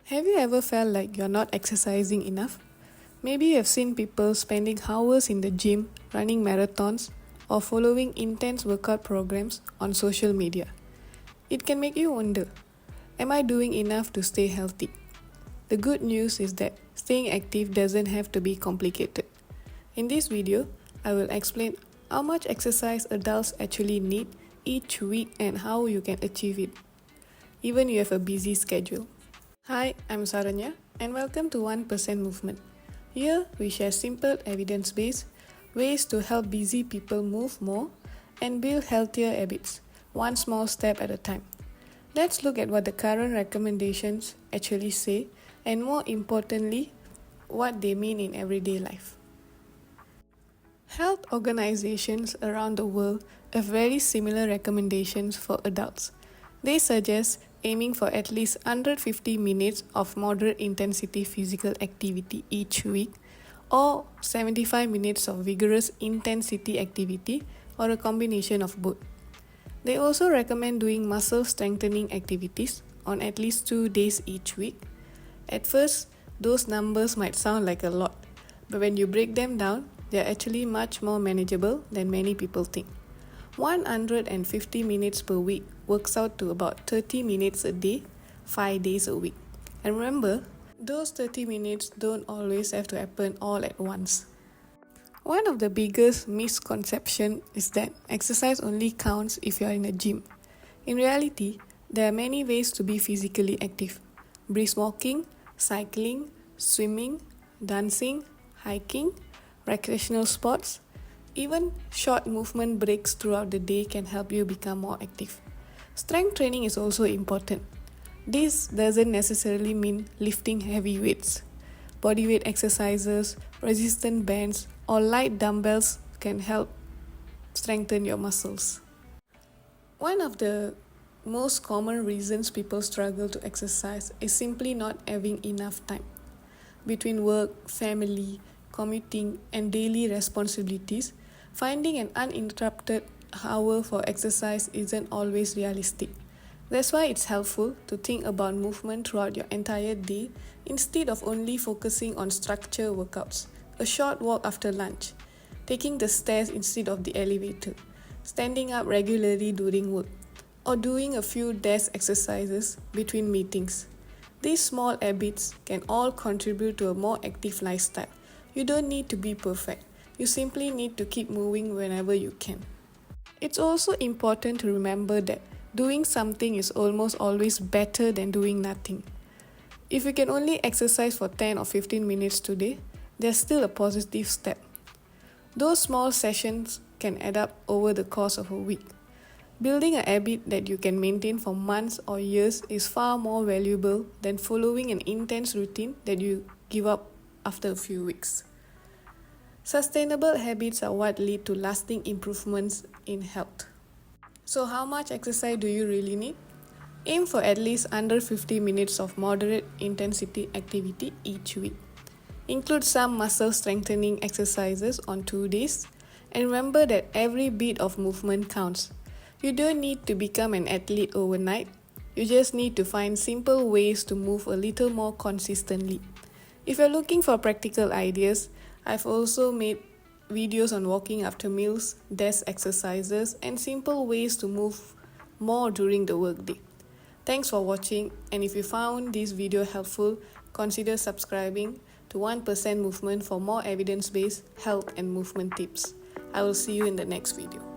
Have you ever felt like you're not exercising enough? Maybe you have seen people spending hours in the gym, running marathons, or following intense workout programs on social media. It can make you wonder, am I doing enough to stay healthy? The good news is that staying active doesn't have to be complicated. In this video, I will explain how much exercise adults actually need each week and how you can achieve it, even if you have a busy schedule. Hi, I'm Saranya and welcome to 1% Movement. Here we share simple evidence-based ways to help busy people move more and build healthier habits, one small step at a time. Let's look at what the current recommendations actually say and more importantly, what they mean in everyday life. Health organizations around the world have very similar recommendations for adults. They suggest aiming for at least 150 minutes of moderate intensity physical activity each week or 75 minutes of vigorous intensity activity or a combination of both. They also recommend doing muscle strengthening activities on at least 2 days each week. At first, those numbers might sound like a lot, but when you break them down, they are actually much more manageable than many people think. 150 minutes per week works out to about 30 minutes a day, 5 days a week. And remember, those 30 minutes don't always have to happen all at once. One of the biggest misconceptions is that exercise only counts if you are in a gym. In reality, there are many ways to be physically active. Brisk walking, cycling, swimming, dancing, hiking, recreational sports, even short movement breaks throughout the day can help you become more active. Strength training is also important. This doesn't necessarily mean lifting heavy weights. Bodyweight exercises, resistance bands, or light dumbbells can help strengthen your muscles. One of the most common reasons people struggle to exercise is simply not having enough time. Between work, family, commuting, and daily responsibilities, finding an uninterrupted hour for exercise isn't always realistic. That's why it's helpful to think about movement throughout your entire day instead of only focusing on structured workouts. A short walk after lunch, taking the stairs instead of the elevator, standing up regularly during work, or doing a few desk exercises between meetings. These small habits can all contribute to a more active lifestyle. You don't need to be perfect. You simply need to keep moving whenever you can. It's also important to remember that doing something is almost always better than doing nothing. If you can only exercise for 10 or 15 minutes today, there's still a positive step. Those small sessions can add up over the course of a week. Building a habit that you can maintain for months or years is far more valuable than following an intense routine that you give up after a few weeks. Sustainable habits are what lead to lasting improvements in health. So how much exercise do you really need? Aim for at least under 50 minutes of moderate intensity activity each week. Include some muscle strengthening exercises on 2 days, and remember that every bit of movement counts. You don't need to become an athlete overnight. You just need to find simple ways to move a little more consistently. If you're looking for practical ideas, I've also made videos on walking after meals, desk exercises, and simple ways to move more during the workday. Thanks for watching, and if you found this video helpful, consider subscribing to 1% Movement for more evidence-based health and movement tips. I will see you in the next video.